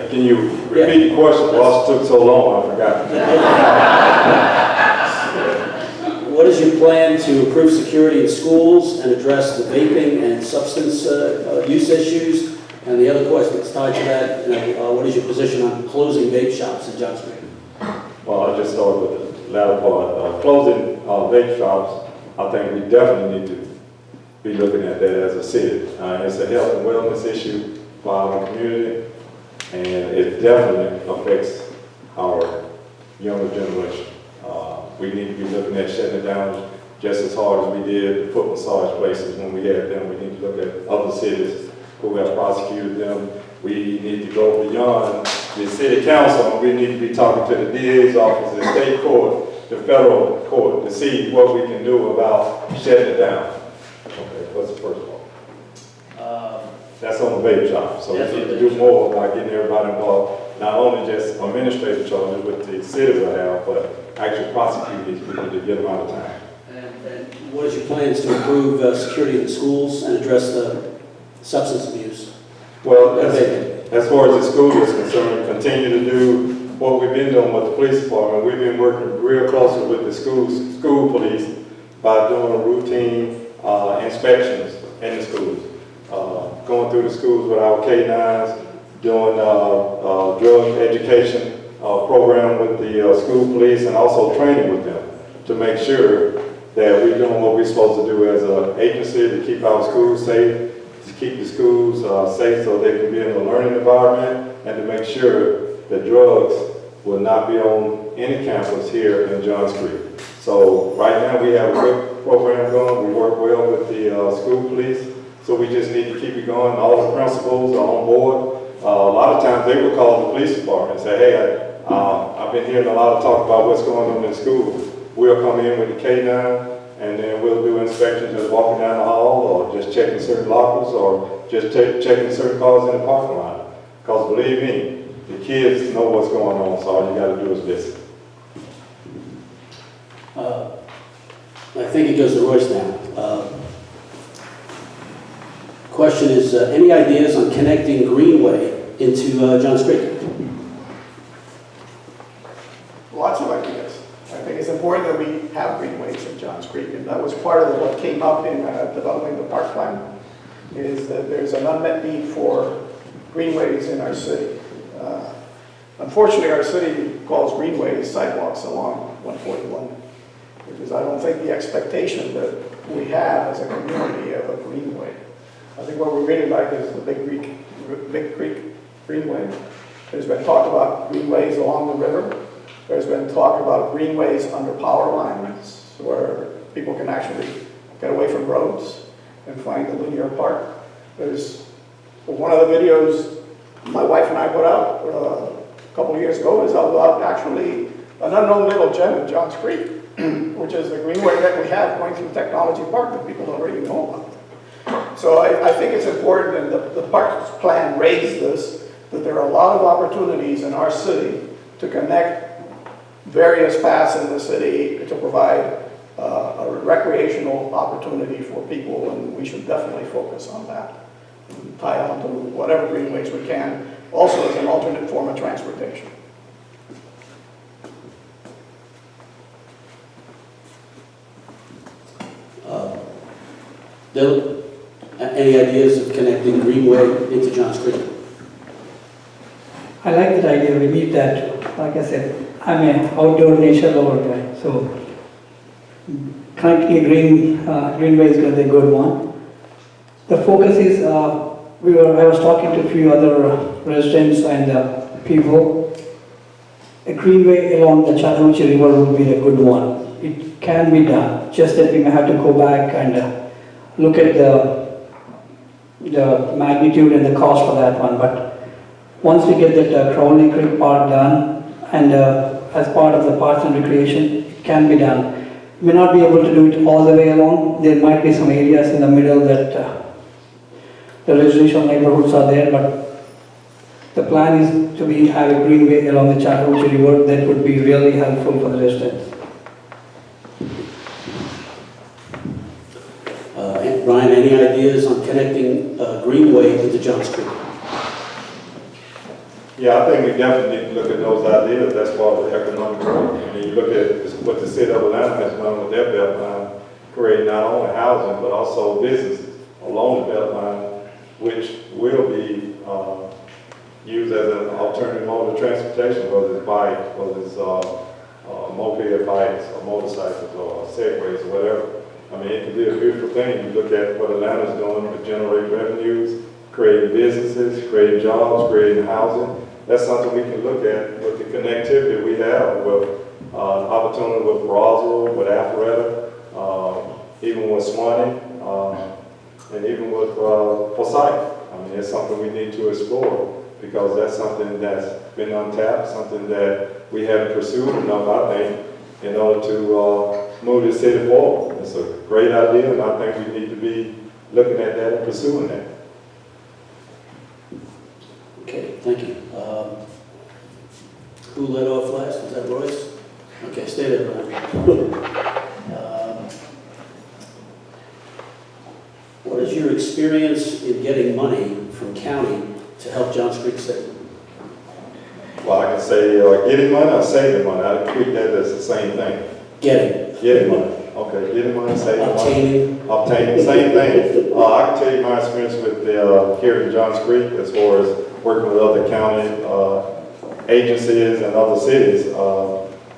Can you repeat the question? Boss took so long, I forgot. What is your plan to improve security in schools and address the vaping and substance use issues? And the other question that's tied to that, what is your position on closing vape shops in John Street? Well, I just started with the latter part. Closing vape shops, I think we definitely need to be looking at that as a city. It's a health and wellness issue for our community, and it definitely affects our younger generation. We need to be looking at shutting it down just as hard as we did the foot massage places when we had them. We need to look at other cities who have prosecuted them. We need to go beyond the city council, and we need to be talking to the DA's office, the state court, the federal court, to see what we can do about shutting it down. Okay, what's the first one? That's on the vape shop. So we need to do more about getting everybody involved, not only just administrative charges, which the city will have, but actually prosecute these people to get them out of time. And what is your plans to improve security in the schools and address the substance abuse? Well, as far as the school is concerned, continue to do what we've been doing with the police department. We've been working real closely with the school police by doing routine inspections in the schools. Going through the schools with our K-9s, doing drug education program with the school police, and also training with them to make sure that we're doing what we're supposed to do as an agency to keep our schools safe, to keep the schools safe so they can be in a learning environment, and to make sure that drugs will not be on any campus here in Johns Creek. So right now we have a good program going. We work well with the school police, so we just need to keep it going. All the principals are on board. A lot of times they will call the police department and say, hey, I've been hearing a lot of talk about what's going on in school. We'll come in with the K-9, and then we'll do inspections just walking down the hall, or just checking certain lockers, or just checking certain cars in the parking lot. Because believe me, the kids know what's going on, so all you got to do is listen. I think it goes to Royce now. Question is, any ideas on connecting Greenway into Johns Creek? Lots of ideas. I think it's important that we have greenways in Johns Creek, and that was part of what came up in developing the park plan, is that there's an unmet need for greenways in our city. Unfortunately, our city calls greenways sidewalks along 141, because I don't think the expectation that we have as a community of a greenway. I think what we really like is the Big Creek Greenway. There's been talk about greenways along the river. There's been talk about greenways under power lines where people can actually get away from roads and find a linear park. There's one of the videos my wife and I put out a couple of years ago is about actually an unknown little gem in Johns Creek, which is the greenway that we have going through Technology Park that people don't really know about. So I think it's important, and the parks plan raised this, that there are a lot of opportunities in our city to connect various paths in the city to provide a recreational opportunity for people, and we should definitely focus on that. And tie on to whatever greenways we can, also as an alternate form of transportation. Dilip, any ideas of connecting Greenway into Johns Creek? I like that idea. We need that. Like I said, I'm an outdoor nature lover guy, so connecting a greenway is going to be a good one. The focus is, I was talking to a few other residents and people. A greenway along the Chattahoochee River would be a good one. It can be done, just that we may have to go back and look at the magnitude and the cost for that one. But once we get that Crowley Creek Park done, and as part of the Parks and Recreation, it can be done. We may not be able to do it all the way along. There might be some areas in the middle that the residential neighborhoods are there, but the plan is to have a greenway along the Chattahoochee River that would be really helpful for the residents. Brian, any ideas on connecting Greenway into Johns Creek? Yeah, I think we definitely need to look at those ideas. That's part of the economic growth. I mean, you look at what the city of Atlanta has done with their Beltline, creating not only housing, but also businesses along the Beltline, which will be used as an alternative mode of transportation, whether it's bike, whether it's moped bikes or motorcycles or segways or whatever. I mean, it can be a beautiful thing. You look at what Atlanta's doing to generate revenues, creating businesses, creating jobs, creating housing. That's something we can look at with the connectivity we have with opportunity with Roswell, with Alpharetta, even with Swanee, and even with Forsyth. I mean, it's something we need to explore because that's something that's been untapped, something that we haven't pursued enough, I think, in order to move the city forward. It's a great idea, and I think we need to be looking at that and pursuing that. Okay, thank you. Who led off last? Was that Royce? Okay, stay there, Brian. What is your experience in getting money from county to help Johns Creek State? Well, I can say getting money or saving money. I treat that as the same thing. Getting money. Okay, getting money, saving obtaining. money. Obtaining, same thing. I can tell you my experience with here in Johns Creek as far as working with other county agencies and other cities,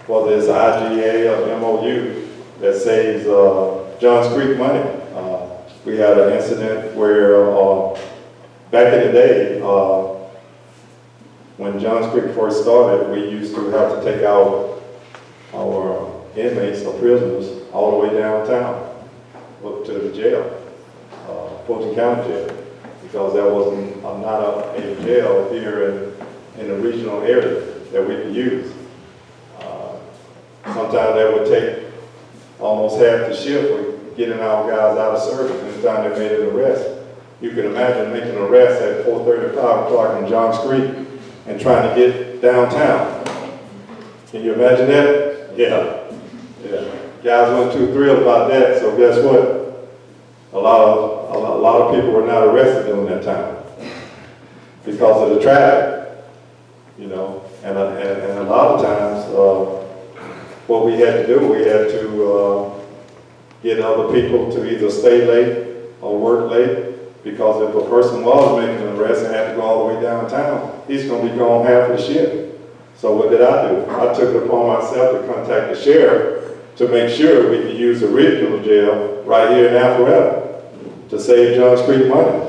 whether it's IGA or MOU that saves Johns Creek money. We had an incident where back in the day, when Johns Creek first started, we used to have to take our inmates or prisoners all the way downtown up to the jail, Fulton County Jail, because there wasn't not a jail here in the regional area that we could use. Sometimes that would take almost half the shift with getting our guys out of service anytime they made an arrest. You can imagine making an arrest at 4:30, 5 o'clock in Johns Creek and trying to get downtown. Can you imagine that? Yeah. Guys weren't too thrilled about that, so guess what? A lot of people were not arrested during that time because of the traffic, you know, and a lot of times what we had to do, we had to get other people to either stay late or work late, because if a person was making an arrest and had to go all the way downtown, he's going to be gone half of the shift. So what did I do? I took it upon myself to contact the sheriff to make sure we could use the regional jail right here in Alpharetta to save Johns Creek money.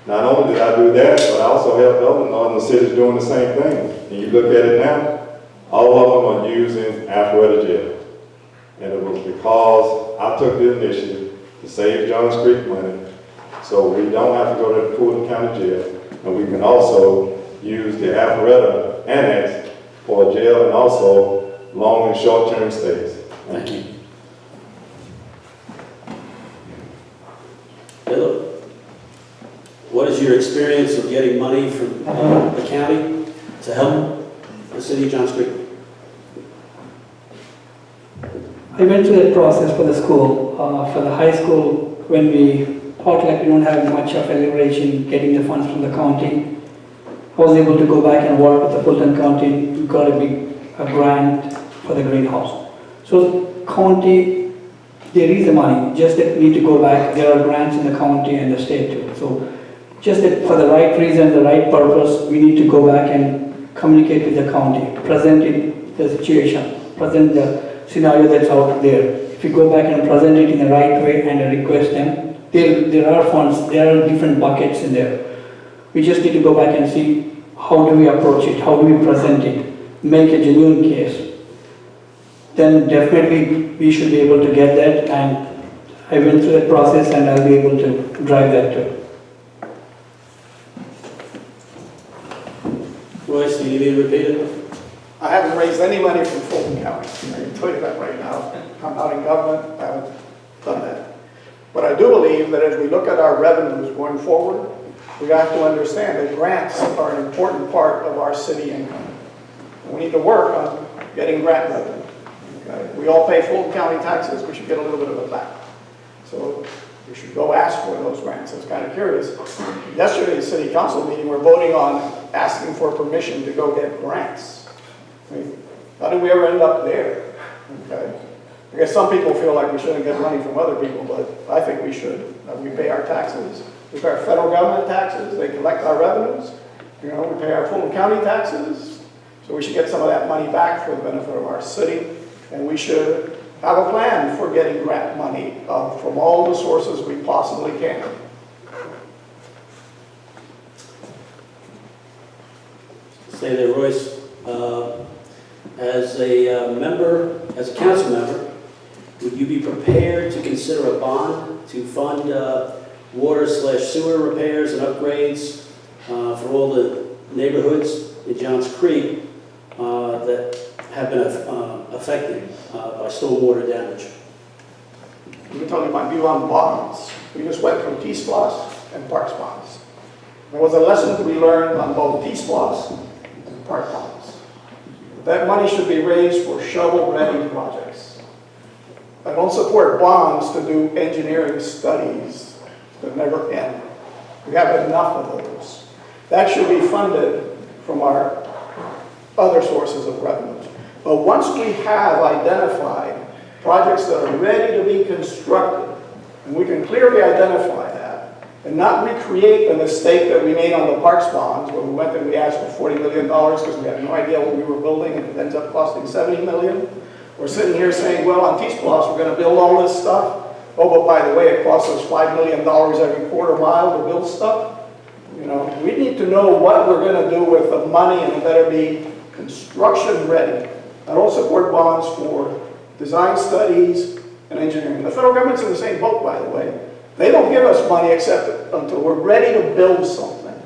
Not only did I do that, but I also helped other northern cities doing the same thing. And you look at it now, all of them are using Alpharetta jail. And it was because I took the initiative to save Johns Creek money, so we don't have to go to the Fulton County Jail, and we can also use the Alpharetta Annex for a jail and also long and short-term stays. Thank you. Dilip, what is your experience of getting money from the county to help the city of Johns Creek? I went through that process for the school. For the high school, when we thought like we don't have much of a leverage in getting the funds from the county, I was able to go back and work with the Fulton County. We got a grant for the greenhouse. So county, there is the money, just that we need to go back. There are grants in the county and the state too. So just that for the right reason, the right purpose, we need to go back and communicate with the county, present the situation, present the scenario that's out there. If you go back and present it in the right way and request them, there are funds, there are different buckets in there. We just need to go back and see how do we approach it, how do we present it, make a genuine case. Then definitely we should be able to get that, and I went through that process and I'll be able to drive that too. Royce, do you need me to repeat it? I haven't raised any money from Fulton County. I can tell you that right now. I'm not in government, I haven't done that. But I do believe that as we look at our revenues going forward, we have to understand that grants are an important part of our city income. And we need to work on getting grant revenue. Okay? We all pay Fulton County taxes, we should get a little bit of it back. So We should go ask for those grants. I was kind of curious. Yesterday's city council meeting, we're voting on asking for permission to go get grants. I mean, how did we ever end up there? Okay. I guess some people feel like we shouldn't get money from other people, but I think we should. We pay our taxes. We pay our federal government taxes. They collect our revenues. You know, we pay our Fulton County taxes. So we should get some of that money back for the benefit of our city. And we should have a plan for getting grant money from all the sources we possibly can. Stay there, Royce. As a member, as a council member, would you be prepared to consider a bond to fund water/sewer repairs and upgrades for all the neighborhoods in Johns Creek that have been affected by stormwater damage? Let me tell you my view on bonds. We just went through T-SPLOS and Parks bonds. There was a lesson we learned on both T-SPLOS and Park bonds. That money should be raised for shovel-ready projects. I don't support bonds to do engineering studies that never end. We have enough of those. That should be funded from our other sources of revenues. But once we have identified projects that are ready to be constructed, and we can clearly identify that, and not recreate the mistake that we made on the Parks bonds, where we went and we asked for $40 million because we had no idea what we were building, and it ends up costing $70 million. We're sitting here saying, well, on T-SPLOS, we're going to build all this stuff. Oh, but by the way, it costs us $5 million every quarter mile to build stuff. You know, we need to know what we're going to do with the money, and it better be construction ready. I don't support bonds for design studies and engineering. The federal government's in the same boat, by the way. They don't give us money except until we're ready to build something,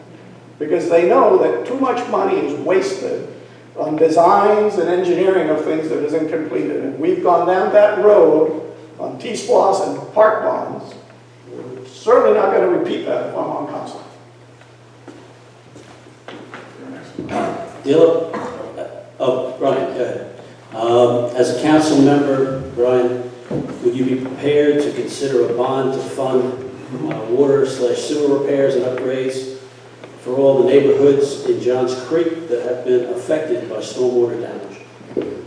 because they know that too much money is wasted on designs and engineering of things that isn't completed. And we've gone down that road on T-SPLOS and park bonds. We're certainly not going to repeat that if I'm on council. Dilip? Oh, Brian, go ahead. As a council member, Brian, would you be prepared to consider a bond to fund water/sewer repairs and upgrades for all the neighborhoods in Johns Creek that have been affected by stormwater damage?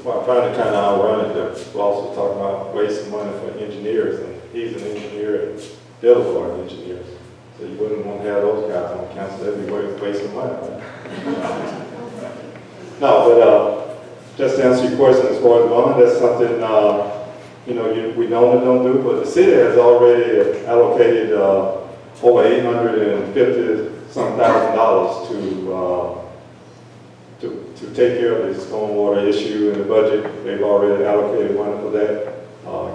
Well, I find it kind of ironic that we're also talking about wasting money for engineers, and he's an engineer and Dilip are engineers. So you wouldn't want to have those guys on council. That'd be wasting money. Right? No, but just to answer your question as far as bond, that's something we normally don't do, but the city has already allocated over $850 some thousand to take care of the stormwater issue in the budget. They've already allocated money for that.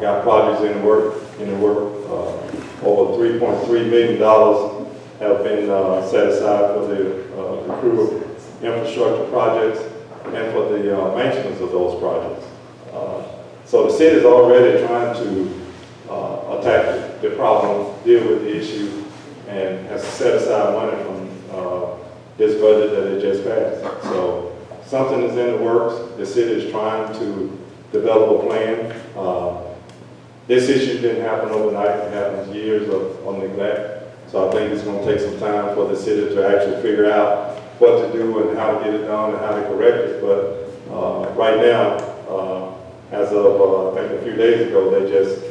Got projects in the work. Over $3.3 million have been set aside for the crew of infrastructure projects and for the maintenance of those projects. So the city is already trying to attack the problem, deal with the issue, and has set aside money from this budget that it just passed. So something is in the works. The city is trying to develop a plan. This issue didn't happen overnight. It happened years of neglect. So I think it's going to take some time for the city to actually figure out what to do and how to get it done and how to correct it. But right now, as of I think a few days ago, they just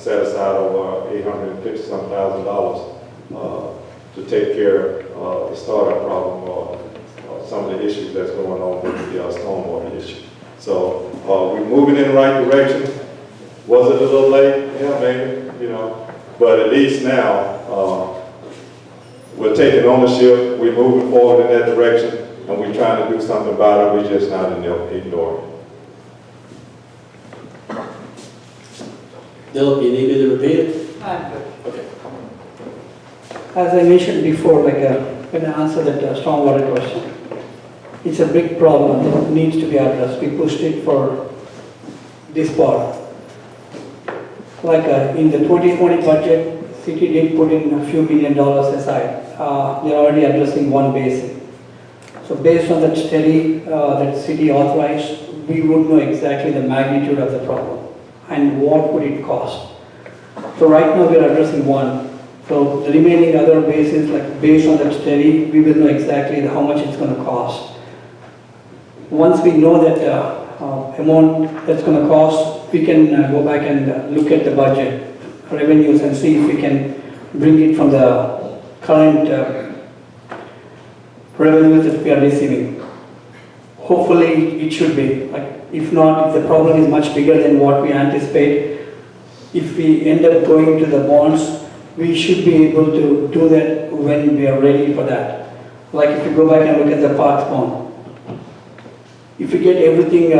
set aside over $850 some thousand to take care of the startup problem or some of the issues that's going on with the stormwater issue. So we're moving in the right direction. Was it a little late? Yeah, maybe, but at least now we're taking ownership, we're moving forward in that direction, and we're trying to do something about it. We're just not ignoring it. Dilip, you need me to repeat it? I'm good. Okay. As I mentioned before, when I answered that stormwater question, it's a big problem that needs to be addressed. We pushed it for this part. In the 2020 budget, city did put in a few $1 million aside. They're already addressing one basin. So based on that study that city authorized, we would know exactly the magnitude of the problem and what would it cost. So right now we are addressing one. So the remaining other bases, like based on that study, we will know exactly how much it's going to cost. Once we know that amount that's going to cost, we can go back and look at the budget revenues and see if we can bring it from the current revenues that we are receiving. Hopefully it should be. Like, if not, if the problem is much bigger than what we anticipate, if we end up going to the bonds, we should be able to do that when we are ready for that. Like if you go back and look at the parks bond, if we get everything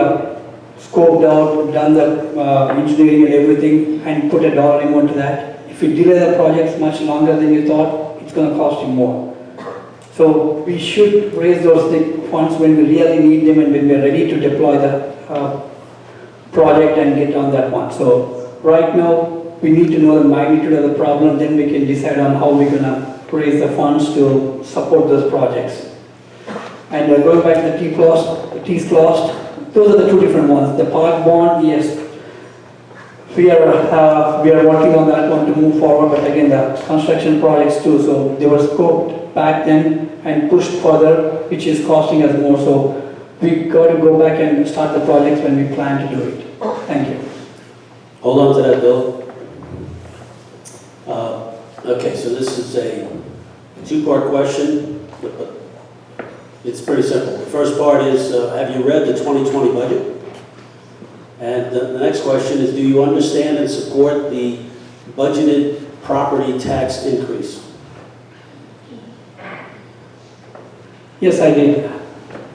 scoped out, done the engineering and everything, and put a dollar amount to that, if you delay the projects much longer than you thought, it's going to cost you more. So we should raise those funds when we really need them and when we are ready to deploy the project and get on that one. So right now, we need to know the magnitude of the problem, then we can decide on how we're going to raise the funds to support those projects. And going back to the T's cost, those are the two different ones. The park bond, yes, we are working on that one to move forward, but again, the construction projects too, so they were scoped back then and pushed further, which is costing us more, so we got to go back and start the projects when we plan to do it. Thank you. Hold on to that, Bill. Okay, so this is a two-part question. It's pretty simple. The first part is, have you read the 2020 budget? And the next question is, do you understand and support the budgeted property tax increase? Yes, I did.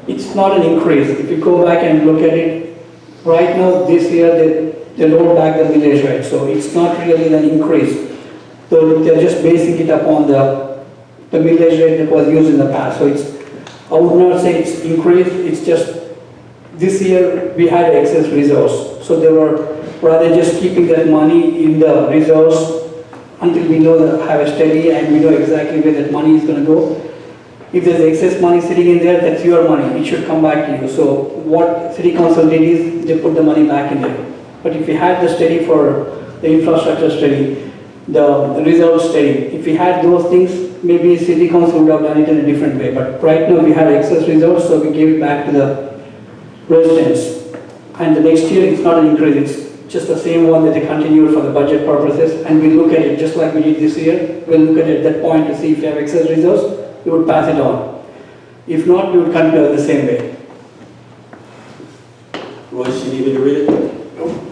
It's not an increase. If you go back and look at it, right now, this year, they rolled back the millage rate, so it's not really an increase. So they're just basing it upon the millage rate that was used in the past. So I would not say it's increased, it's just this year we had excess reserves. So they were rather just keeping that money in the reserves until we know that have a steady and we know exactly where that money is going to go. If there's excess money sitting in there, that's your money. It should come back to you. So what City Council did is they put the money back in there. But if we had the study for the infrastructure study, the reserve study, if we had those things, maybe City Council would have done it in a different way. But right now we had excess reserves, so we gave it back to the residents. And the next year it's not an increase, it's just the same one that they continued for the budget purposes. And we look at it just like we did this year. We'll look at it at that point to see if we have excess reserves, we would pass it on. If not, we would continue the same way. Royce, you need me to read it? No.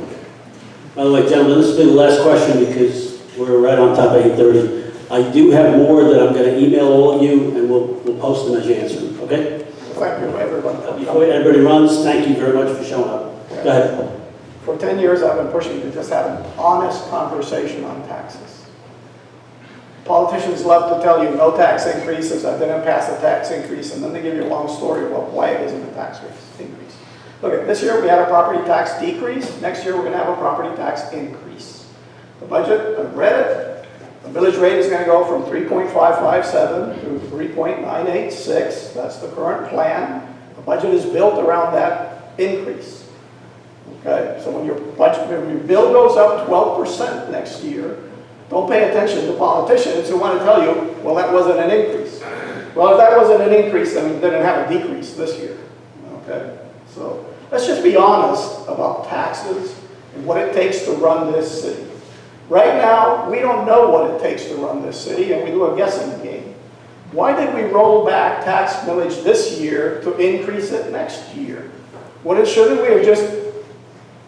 By the way, gentlemen, this has been the last question because we're right on top of 8:30. I do have more that I'm going to email all of you, and we'll post them as you answer them, okay? Thank you, everyone. Before everybody runs, thank you very much for showing up. Yeah. Go ahead. For 10 years, I've been pushing to just have an honest conversation on taxes. Politicians love to tell you no tax increases, I didn't pass a tax increase, and then they give you a long story about why it isn't a tax increase. Look, this year we had a property tax decrease, next year we're going to have a property tax increase. The budget, I've read it, the village rate is going to go from 3.557 to 3.986, that's the current plan. The budget is built around that increase. Okay, so when your bill goes up 12% next year, don't pay attention to politicians who want to tell you, well, that wasn't an increase. Well, if that wasn't an increase, then we didn't have a decrease this year. Okay, so let's just be honest about taxes and what it takes to run this city. Right now, we don't know what it takes to run this city, and we do a guessing game. Why did we roll back tax millage this year to increase it next year? Shouldn't we have just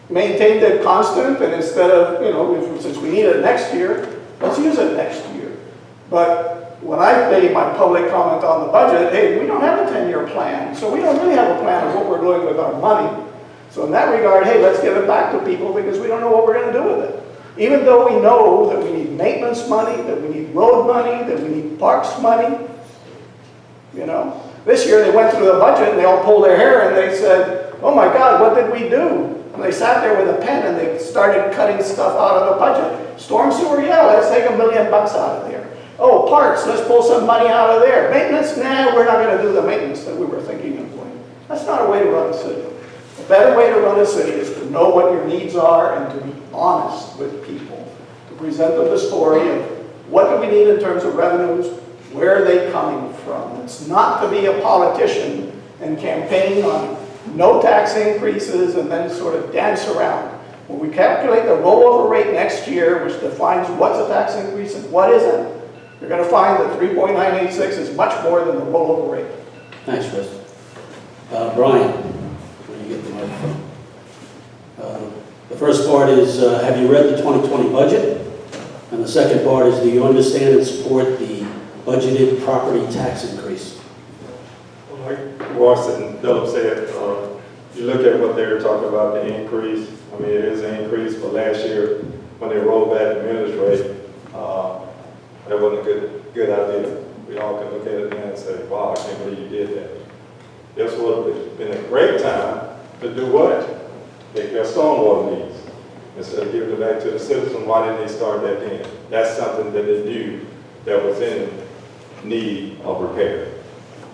maintained it constant, and instead of, since we need it next year, let's use it next year. But when I made my public comment on the budget, hey, we don't have a 10-year plan, so we don't really have a plan of what we're doing with our money. So in that regard, hey, let's give it back to people because we don't know what we're going to do with it. Even though we know that we need maintenance money, that we need road money, that we need parks money, This year they went through the budget and they all pulled their hair and they said, oh my God, what did we do? And they sat there with a pen and they started cutting stuff out of the budget. Storm sewer, yeah, let's take $1 million out of there. Oh, parks, let's pull some money out of there. Maintenance, nah, we're not going to do the maintenance that we were thinking of doing. That's not a way to run a city. A better way to run a city is to know what your needs are and to be honest with people. To present them the story of what do we need in terms of revenues, where are they coming from? It's not to be a politician and campaign on no tax increases and then sort of dance around. When we calculate the rollover rate next year, which defines what's a tax increase and what isn't, you're going to find that 3.986 is much more than the rollover rate. Thanks, Chris. Brian, when you get the microphone. The first part is, have you read the 2020 budget? And the second part is, do you understand and support the budgeted property tax increase? Like Royce and Dilip said, you look at what they were talking about, the increase. I mean, it is an increase, but last year, when they rolled back the millage rate, that wasn't a good idea. We all can look at it now and say, wow, I can't believe you did that. This would have been a great time to do what? Take their stormwater needs. Instead of giving it back to the citizens, why didn't they start that then? That's something that they knew that was in need of repair.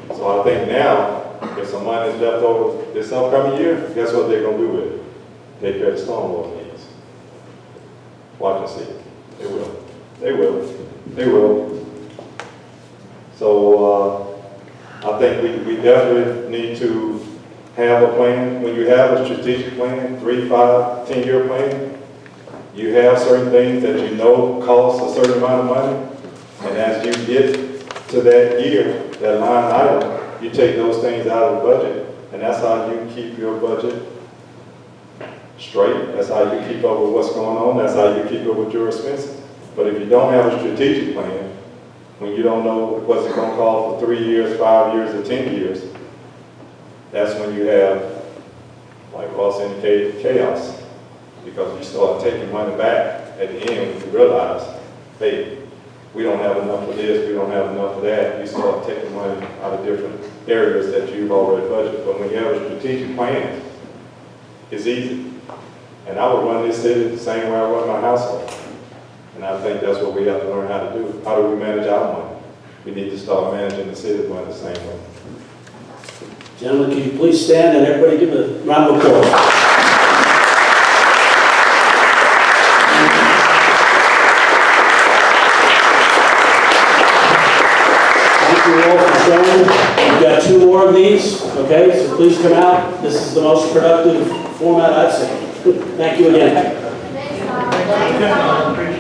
So I think now, if some money is left over this upcoming year, guess what they're going to do with it? Take care of the stormwater needs. Watch and see. They will. They will. They will. So I think we definitely need to have a plan. When you have a strategic plan, 3, 5, 10-year plan, you have certain things that you know cost a certain amount of money, and as you get to that year, that line item, you take those things out of the budget, and that's how you keep your budget straight. That's how you keep up with what's going on. That's how you keep up with your expenses. But if you don't have a strategic plan, when you don't know what's it going to cost for 3 years, 5 years, or 10 years, that's when you have, like Ross indicated, chaos. Because you start taking money back at the end when you realize, hey, we don't have enough for this, we don't have enough for that. You start taking money out of different areas that you've already budgeted. But when you have a strategic plan, it's easy. And I would run this city the same way I run my household. And I think that's what we have to learn how to do. How do we manage our money? We need to start managing the city money the same way. Gentlemen, can you please stand and everybody give a round of applause? Thank you all for showing. We've got 2 more of these, okay? So please come out. This is the most productive format I've seen. Thank you again. Thank you.